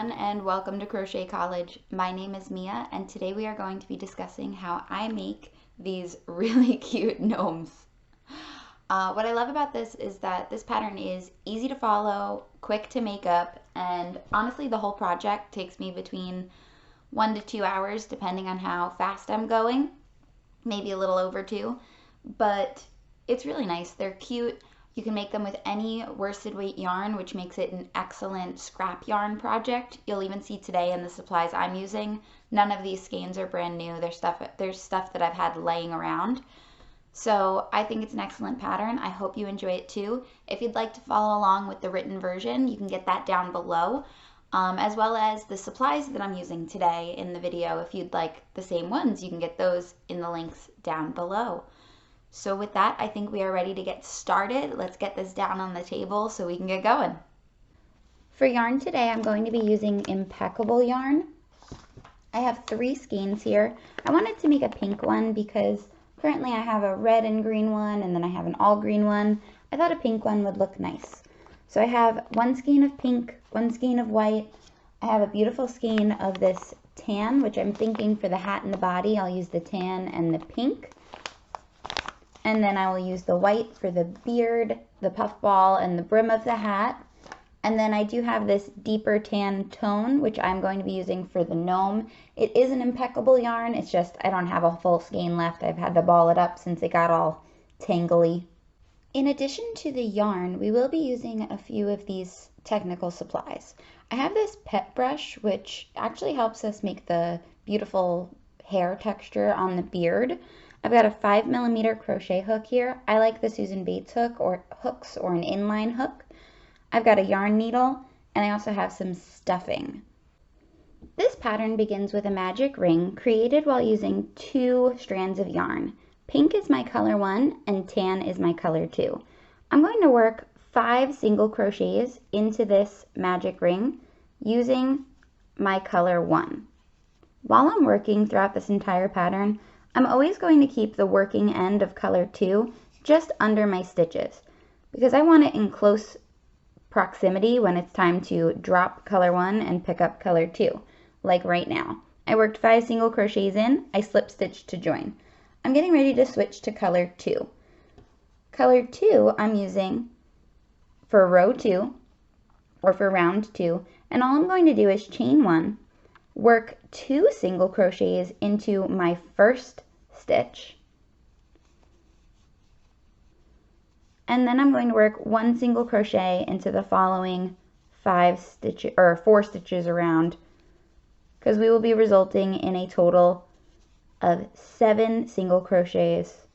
everyone, and welcome to Crochet College. My name is Mia, and today we are going to be discussing how I make these really cute gnomes. What I love about this is that this pattern is easy to follow, quick to make up, and honestly the whole project takes me between 1 to 2 hours depending on how fast I'm going, maybe a little over 2, but it's really nice. They're cute. You can make them with any worsted weight yarn, which makes it an excellent scrap yarn project. You'll even see today in the supplies I'm using, none of these skeins are brand new. There's stuff that I've had laying around. So I think it's an excellent pattern. I hope you enjoy it too. If you'd like to follow along with the written version, you can get that down below, as well as the supplies that I'm using today in the video. If you'd like the same ones, you can get those in the links down below. So with that, I think we are ready to get started. Let's get this down on the table so we can get going. For yarn today, I'm going to be using Impeccable yarn. I have 3 skeins here. I wanted to make a pink one because currently I have a red and green one, and then I have an all green one. I thought a pink one would look nice. So I have 1 skein of pink, 1 skein of white. I have a beautiful skein of this tan, which I'm thinking for the hat and the body, I'll use the tan and the pink. And then I will use the white for the beard, the puffball, and the brim of the hat. And then I do have this deeper tan tone, which I'm going to be using for the gnome. It is an Impeccable yarn, it's just I don't have a full skein left. I've had to ball it up since it got all tangly. In addition to the yarn, we will be using a few of these technical supplies. I have this pet brush, which actually helps us make the beautiful hair texture on the beard. I've got a 5mm crochet hook here. I like the Susan Bates hook or hooks or an inline hook. I've got a yarn needle, and I also have some stuffing. This pattern begins with a magic ring created while using 2 strands of yarn. Pink is my color 1 and tan is my color 2. I'm going to work 5 single crochets into this magic ring using my color 1. While I'm working throughout this entire pattern, I'm always going to keep the working end of color 2 just under my stitches because I want it in close proximity when it's time to drop color 1 and pick up color 2, like right now. I worked 5 single crochets in, I slip stitched to join. I'm getting ready to switch to color 2. Color 2 I'm using for row 2 or for round 2, and all I'm going to do is chain 1, work 2 single crochets into my first stitch, and then I'm going to work 1 single crochet into the following 4 stitches around, because we will be resulting in a total of 6 single crochets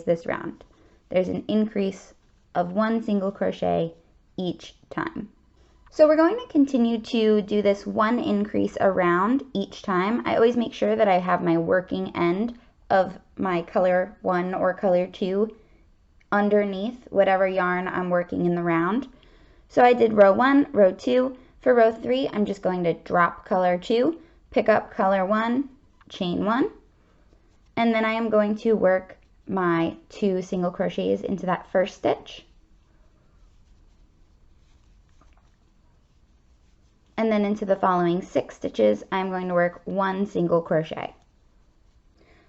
this round. There's an increase of 1 single crochet each time. So we're going to continue to do this 1 increase around each time. I always make sure that I have my working end of my color 1 or color 2 underneath whatever yarn I'm working in the round. So I did row 1, row 2. For row 3, I'm just going to drop color 2, pick up color 1, chain 1, and then I am going to work my 2 single crochets into that first stitch. And then into the following 6 stitches, I'm going to work 1 single crochet.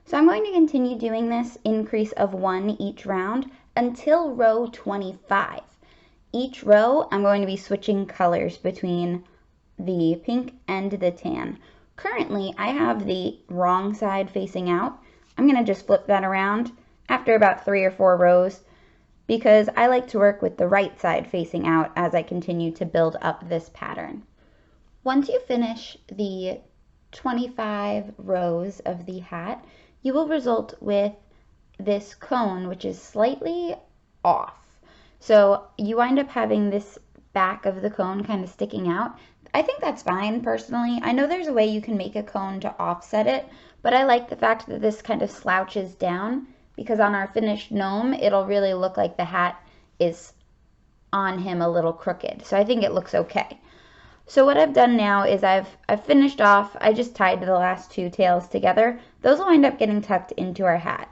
So I'm going to continue doing this increase of 1 each round until row 25. Each row, I'm going to be switching colors between the pink and the tan. Currently, I have the wrong side facing out. I'm going to just flip that around after about 3 or 4 rows because I like to work with the right side facing out as I continue to build up this pattern. Once you finish the 25 rows of the hat, you will result with this cone, which is slightly off. So you wind up having this back of the cone kind of sticking out. I think that's fine personally. I know there's a way you can make a cone to offset it, but I like the fact that this kind of slouches down because on our finished gnome, it'll really look like the hat is on him a little crooked. So I think it looks okay. So what I've done now is I've finished off, I just tied the last 2 tails together. Those will wind up getting tucked into our hat.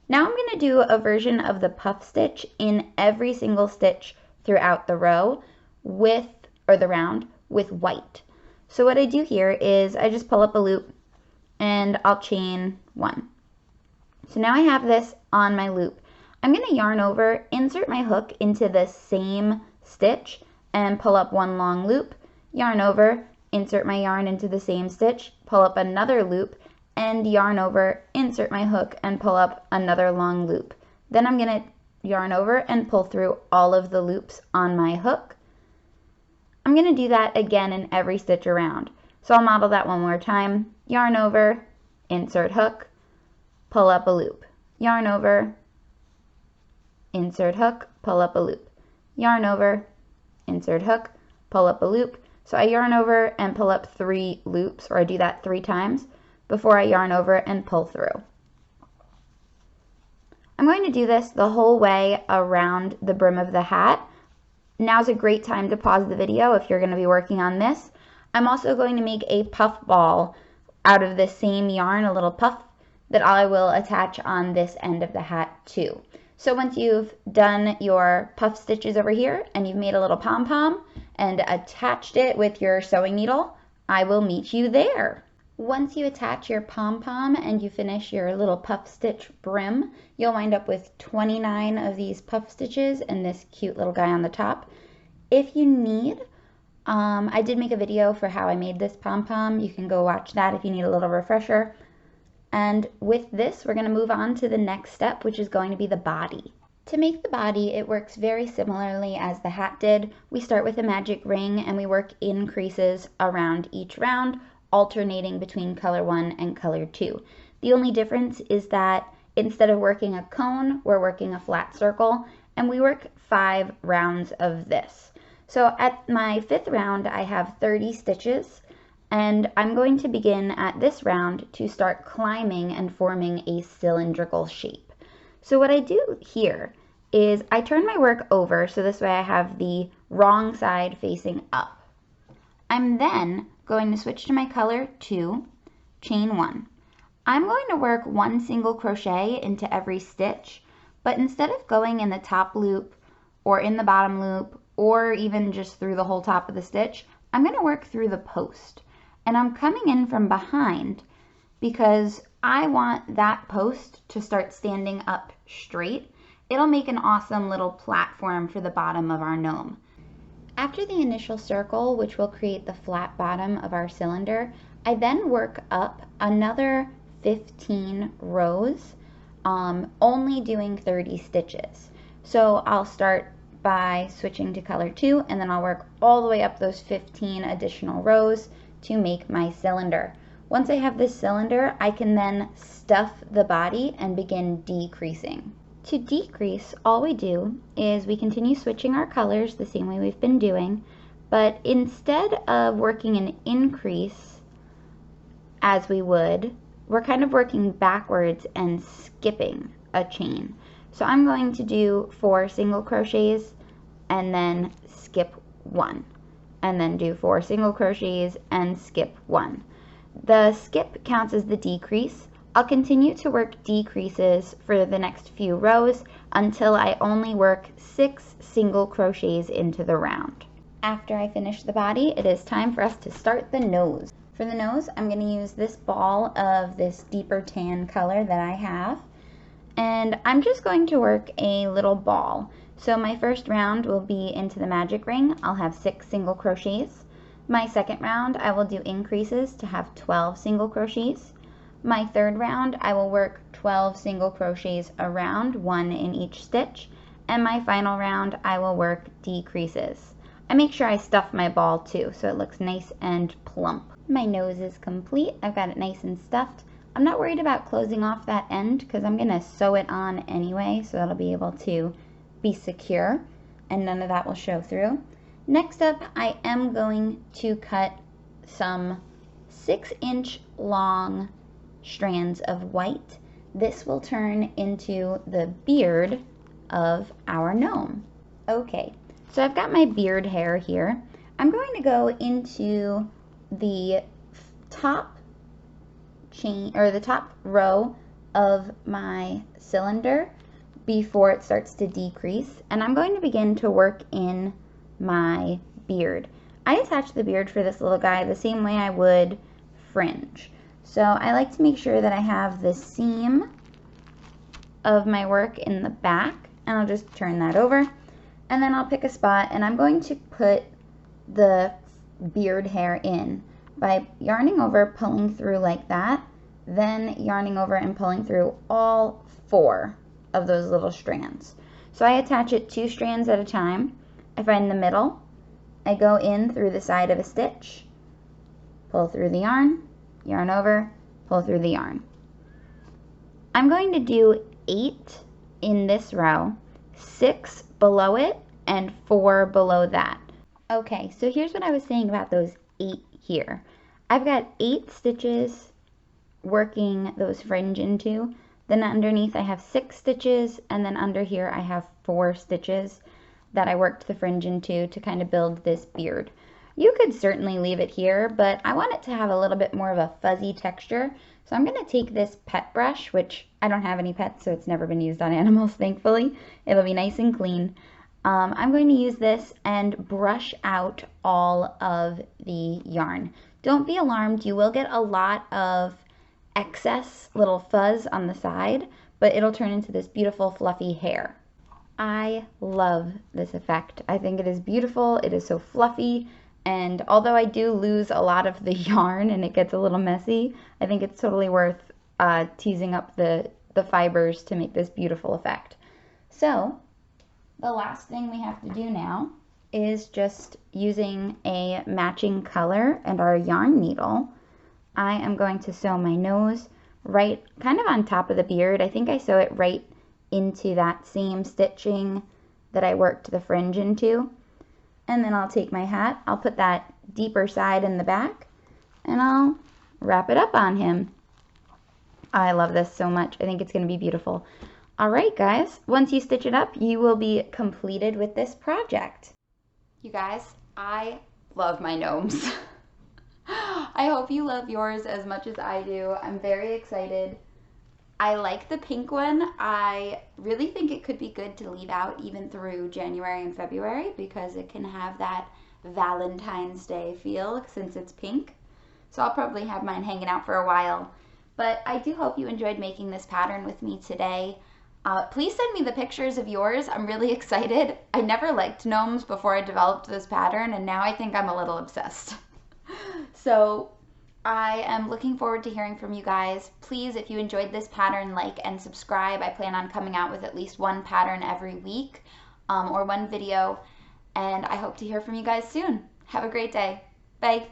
Now I'm going to do a version of the puff stitch in every single stitch throughout the row or the round with white. So what I do here is I just pull up a loop and I'll chain 1. So now I have this on my loop. I'm going to yarn over, insert my hook into the same stitch and pull up 1 long loop, yarn over, insert my yarn into the same stitch, pull up another loop, and yarn over, insert my hook, and pull up another long loop. Then I'm going to yarn over and pull through all of the loops on my hook. I'm going to do that again in every stitch around. So I'll model that one more time. Yarn over, insert hook, pull up a loop. Yarn over, insert hook, pull up a loop. Yarn over, insert hook, pull up a loop. So I yarn over and pull up 3 loops, or I do that 3 times before I yarn over and pull through. I'm going to do this the whole way around the brim of the hat. Now's a great time to pause the video if you're going to be working on this. I'm also going to make a puff ball out of the same yarn, a little puff, that I will attach on this end of the hat too. So once you've done your puff stitches over here and you've made a little pom-pom and attached it with your sewing needle, I will meet you there. Once you attach your pom-pom and you finish your little puff stitch brim, you'll wind up with 29 of these puff stitches and this cute little guy on the top. If you need, I did make a video for how I made this pom-pom. You can go watch that if you need a little refresher. And with this, we're going to move on to the next step, which is going to be the body. To make the body, it works very similarly as the hat did. We start with a magic ring and we work in creases around each round, alternating between color 1 and color 2. The only difference is that instead of working a cone, we're working a flat circle, and we work 5 rounds of this. So at my 5th round, I have 30 stitches, and I'm going to begin at this round to start climbing and forming a cylindrical shape. So what I do here is I turn my work over, so this way I have the wrong side facing up. I'm then going to switch to my color 2, chain 1. I'm going to work 1 single crochet into every stitch, but instead of going in the top loop or in the bottom loop or even just through the whole top of the stitch, I'm going to work through the post. And I'm coming in from behind because I want that post to start standing up straight. It'll make an awesome little platform for the bottom of our gnome. After the initial circle, which will create the flat bottom of our cylinder, I then work up another 15 rows, only doing 30 stitches. So I'll start by switching to color 2, and then I'll work all the way up those 15 additional rows to make my cylinder. Once I have this cylinder, I can then stuff the body and begin decreasing. To decrease, all we do is we continue switching our colors the same way we've been doing, but instead of working an increase as we would, we're kind of working backwards and skipping a chain. So I'm going to do 4 single crochets and then skip 1, and then do 4 single crochets and skip 1. The skip counts as the decrease. I'll continue to work decreases for the next few rows until I only work 6 single crochets into the round. After I finish the body, it is time for us to start the nose. For the nose, I'm going to use this ball of this deeper tan color that I have, and I'm just going to work a little ball. So my first round will be into the magic ring. I'll have 6 single crochets. My second round, I will do increases to have 12 single crochets. My third round, I will work 12 single crochets around, 1 in each stitch. And my final round, I will work decreases. I make sure I stuff my ball too, so it looks nice and plump. My nose is complete. I've got it nice and stuffed. I'm not worried about closing off that end because I'm going to sew it on anyway, so it'll be able to be secure and none of that will show through. Next up, I am going to cut some 6-inch long strands of white. This will turn into the beard of our gnome. Okay, so I've got my beard hair here. I'm going to go into the top chain, or the top row of my cylinder before it starts to decrease, and I'm going to begin to work in my beard. I attach the beard for this little guy the same way I would fringe. So I like to make sure that I have the seam of my work in the back, and I'll just turn that over, and then I'll pick a spot, and I'm going to put the beard hair in by yarning over, pulling through like that, then yarning over and pulling through all 4 of those little strands. So I attach it 2 strands at a time. I find the middle, I go in through the side of a stitch, pull through the yarn over, pull through the yarn. I'm going to do 8 in this row, 6 below it, and 4 below that. Okay, so here's what I was saying about those 8 here. I've got 8 stitches working those fringe into, then underneath I have 6 stitches, and then under here I have 4 stitches that I worked the fringe into to kind of build this beard. You could certainly leave it here, but I want it to have a little bit more of a fuzzy texture. So I'm going to take this pet brush, which I don't have any pets, so it's never been used on animals, thankfully. It'll be nice and clean. I'm going to use this and brush out all of the yarn. Don't be alarmed, you will get a lot of excess little fuzz on the side, but it'll turn into this beautiful fluffy hair. I love this effect. I think it is beautiful, it is so fluffy, and although I do lose a lot of the yarn and it gets a little messy, I think it's totally worth teasing up the fibers to make this beautiful effect. So the last thing we have to do now is just using a matching color and our yarn needle. I am going to sew my nose right kind of on top of the beard. I think I sew it right into that same stitching that I worked the fringe into. And then I'll take my hat, I'll put that deeper side in the back, and I'll wrap it up on him. I love this so much. I think it's going to be beautiful. All right, guys, once you stitch it up, you will be completed with this project. You guys, I love my gnomes. I hope you love yours as much as I do. I'm very excited. I like the pink one. I really think it could be good to leave out even through January and February because it can have that Valentine's Day feel since it's pink. So I'll probably have mine hanging out for a while. But I do hope you enjoyed making this pattern with me today. Please send me the pictures of yours. I'm really excited. I never liked gnomes before I developed this pattern, and now I think I'm a little obsessed. So I am looking forward to hearing from you guys. Please, if you enjoyed this pattern, like and subscribe. I plan on coming out with at least one pattern every week or one video, and I hope to hear from you guys soon. Have a great day. Bye.